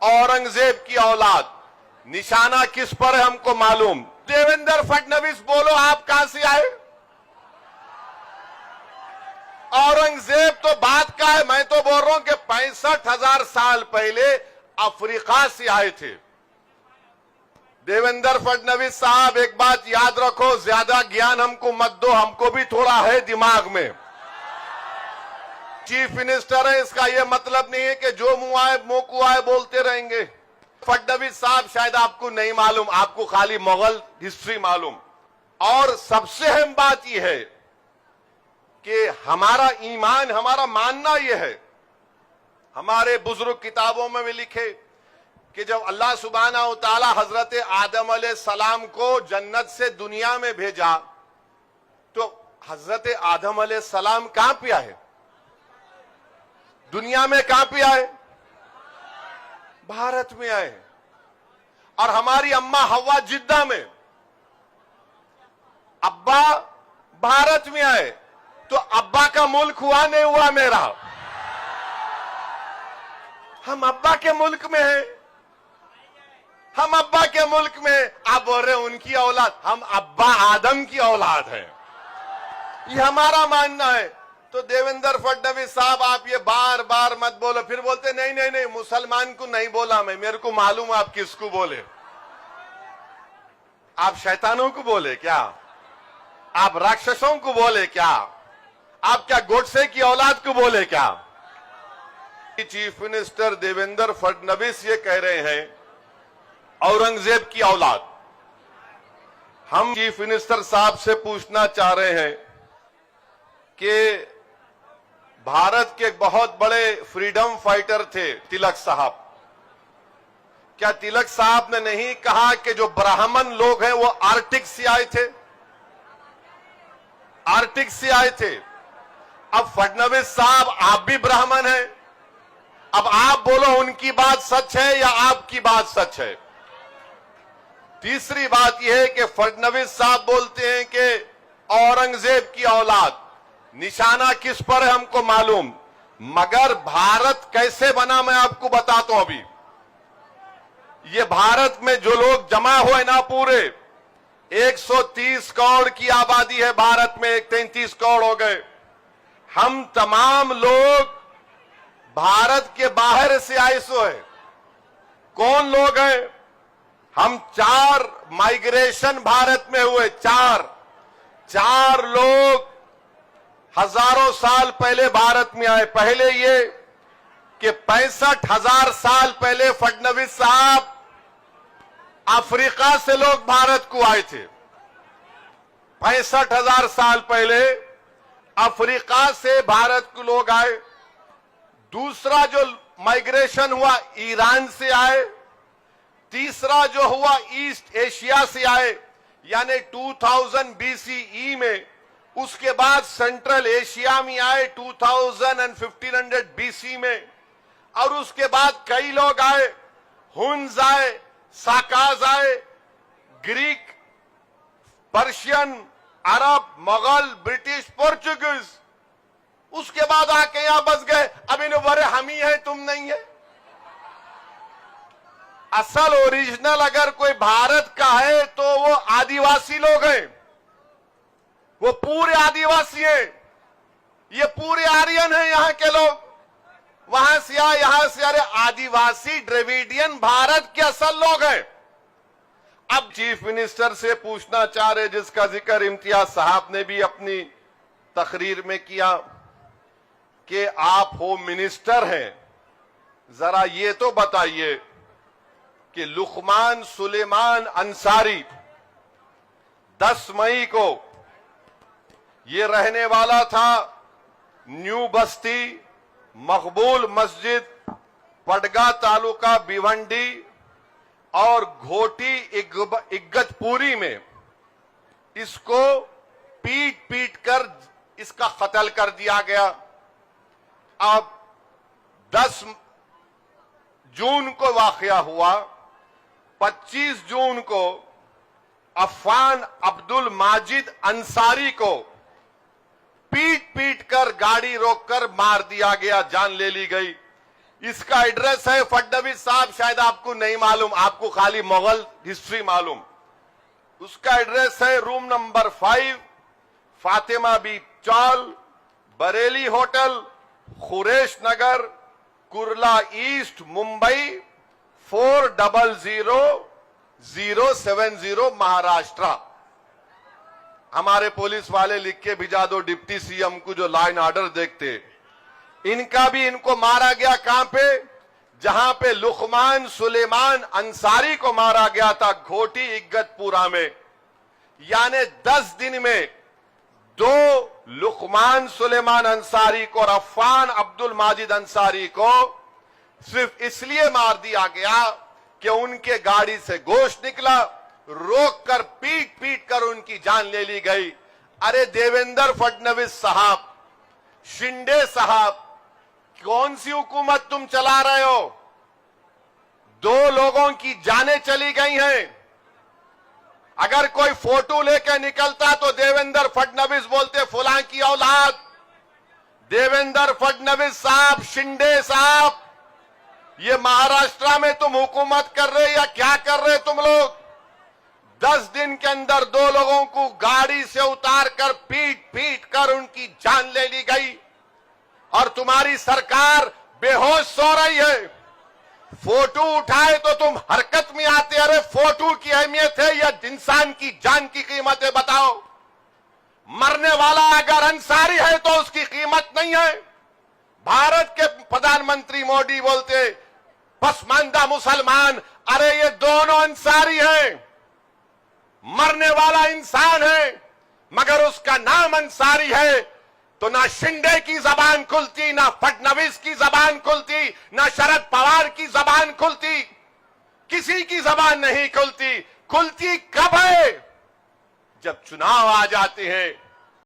औरंगजेब की औलाद, निशाना किस पर है हमको मालूम। देवेंद्र फडणवीस बोलो, आप कहां से आए? औरंगजेब तो बात का है, मैं तो बोल रहा हूं कि 65,000 साल पहले अफ्रीका से आए थे। देवेंद्र फडणवीस साहब, एक बात याद रखो, ज्यादा ज्ञान हमको मत दो, हमको भी थोड़ा है दिमाग में। चीफ मिनिस्टर है, इसका यह मतलब नहीं है कि जो मुंह आए मुंह को आए बोलते रहेंगे। फडणवीस साहब, शायद आपको नहीं मालूम, आपको खाली मुगल हिस्ट्री मालूम। और सबसे अहम बात यह है कि हमारा ईमान, हमारा मानना यह है, हमारे बुजुर्ग किताबों में भी लिखे कि जब अल्लाह सुब्हाना व तआला हजरत आदम अलैहिस्सलाम को जन्नत से दुनिया में भेजा, तो हजरत आदम अलैहिस्सलाम कहां पे आए? दुनिया में कहां पे आए? भारत में आए। और हमारी अम्मा हव्वा जिद्दा में, अब्बा भारत में आए। तो अब्बा का मुल्क हुआ नहीं हुआ मेरा? हम अब्बा के मुल्क में हैं, हम अब्बा के मुल्क में। आप बोल रहे उनकी औलाद, हम अब्बा आदम की औलाद हैं, ये हमारा मानना है। तो देवेंद्र फडणवीस साहब, आप ये बार बार मत बोलो। फिर बोलते नहीं नहीं नहीं, मुसलमान को नहीं बोला मैं, मेरे को मालूम आप किसको बोले। आप शैतानों को बोले क्या? आप राक्षसों को बोले क्या? आप क्या गोडसे की औलाद को बोले क्या? चीफ मिनिस्टर देवेंद्र फडणवीस ये कह रहे हैं औरंगजेब की औलाद। हम चीफ मिनिस्टर साहब से पूछना चाह रहे हैं कि भारत के बहुत बड़े फ्रीडम फाइटर थे तिलक साहब। क्या तिलक साहब ने नहीं कहा कि जो ब्राह्मण लोग हैं वो आर्टिक से आए थे? आर्टिक से आए थे। अब फडणवीस साहब, आप भी ब्राह्मण हैं, अब आप बोलो उनकी बात सच है या आपकी बात सच है। तीसरी बात यह है कि फडणवीस साहब बोलते हैं कि औरंगजेब की औलाद, निशाना किस पर है हमको मालूम। मगर भारत कैसे बना मैं आपको बताता हूं। अभी ये भारत में जो लोग जमा हुए ना, पूरे 130 करोड़ की आबादी है भारत में, 33 करोड़ हो गए। हम तमाम लोग भारत के बाहर से आए सो है। कौन लोग हैं? हम 4 माइग्रेशन भारत में हुए, 4 लोग हजारों साल पहले भारत में आए। पहले ये कि 65,000 साल पहले फडणवीस साहब, अफ्रीका से लोग भारत को आए थे। 65,000 साल पहले अफ्रीका से भारत को लोग आए। दूसरा जो माइग्रेशन हुआ, ईरान से आए। तीसरा जो हुआ, ईस्ट एशिया से आए, यानी 2000 BCE में। उसके बाद सेंट्रल एशिया में आए 2000 और 1500 BC में। और उसके बाद कई लोग आए, हुन्स आए, साकाज आए, ग्रीक, पर्शियन, अरब, मुगल, ब्रिटिश, पोर्चुगीज। उसके बाद आके यहां बस गए। अब इन बड़े हम ही हैं, तुम नहीं है। असल ओरिजिनल अगर कोई भारत का है तो वो आदिवासी लोग हैं, वो पूरे आदिवासी हैं। ये पूरे आर्यन हैं यहां के लोग। वहां से आए, यहां से अरे आदिवासी द्रविडियन भारत के असल लोग हैं। अब चीफ मिनिस्टर से पूछना चाह रहे, जिसका जिक्र इम्तियाज साहब ने भी अपनी तकरीर में किया, कि आप होम मिनिस्टर हैं, जरा ये तो बताइए कि लुकमान सुलेमान अंसारी 10 मई को ये रहने वाला था न्यू बस्ती मकबूल मस्जिद, पडगा तालुका भिवंडी और घोटी इग्गतपुरी में। इसको पीट पीट कर इसका कत्ल कर दिया गया। अब 10 जून को वाकया हुआ। 25 जून को अफान अब्दुल माजिद अंसारी को पीट पीट कर गाड़ी रोककर मार दिया गया, जान ले ली गई। इसका एड्रेस है फडणवीस साहब, शायद आपको नहीं मालूम, आपको खाली मुगल हिस्ट्री मालूम। उसका एड्रेस है रूम नंबर 5, फातिमा बी चौल, बरेली होटल, खुरेश नगर, कुर्ला ईस्ट, मुंबई 400070, महाराष्ट्र। हमारे पुलिस वाले लिख के भिजा दो डिप्टी सीएम को जो लाइन ऑर्डर देखते। इनका भी, इनको मारा गया कहां पे? जहां पे लुकमान सुलेमान अंसारी को मारा गया था, घोटी इग्गतपुरा में। यानी 10 दिन में 2 लुकमान सुलेमान अंसारी को और अफान अब्दुल माजिद अंसारी को सिर्फ इसलिए मार दिया गया कि उनके गाड़ी से गोश्त निकला, रोककर पीट पीट कर उनकी जान ले ली गई। अरे देवेंद्र फडणवीस साहब, शिंदे साहब, कौन सी हुकूमत तुम चला रहे हो? 2 लोगों की जानें चली गई हैं। अगर कोई फोटो लेके निकलता तो देवेंद्र फडणवीस बोलते फुलां की औलाद। देवेंद्र फडणवीस साहब, शिंदे साहब, ये महाराष्ट्र में तुम हुकूमत कर रहे या क्या कर रहे तुम लोग? 10 दिन के अंदर 2 लोगों को गाड़ी से उतार कर पीट पीट कर उनकी जान ले ली गई और तुम्हारी सरकार बेहोश सो रही है। फोटो उठाए तो तुम हरकत में आते। अरे फोटो की अहमियत है या इंसान की जान की कीमत है? बताओ। मरने वाला अगर अंसारी है तो उसकी कीमत नहीं है। भारत के प्रधानमंत्री मोदी बोलते पसमानदा मुसलमान, अरे ये दोनों अंसारी हैं। मरने वाला इंसान है मगर उसका नाम अंसारी है। तो ना शिंदे की जबान खुलती, ना फडणवीस की जबान खुलती, ना शरद पवार की जबान खुलती, किसी की जबान नहीं खुलती। खुलती कब है? जब चुनाव आ जाते हैं।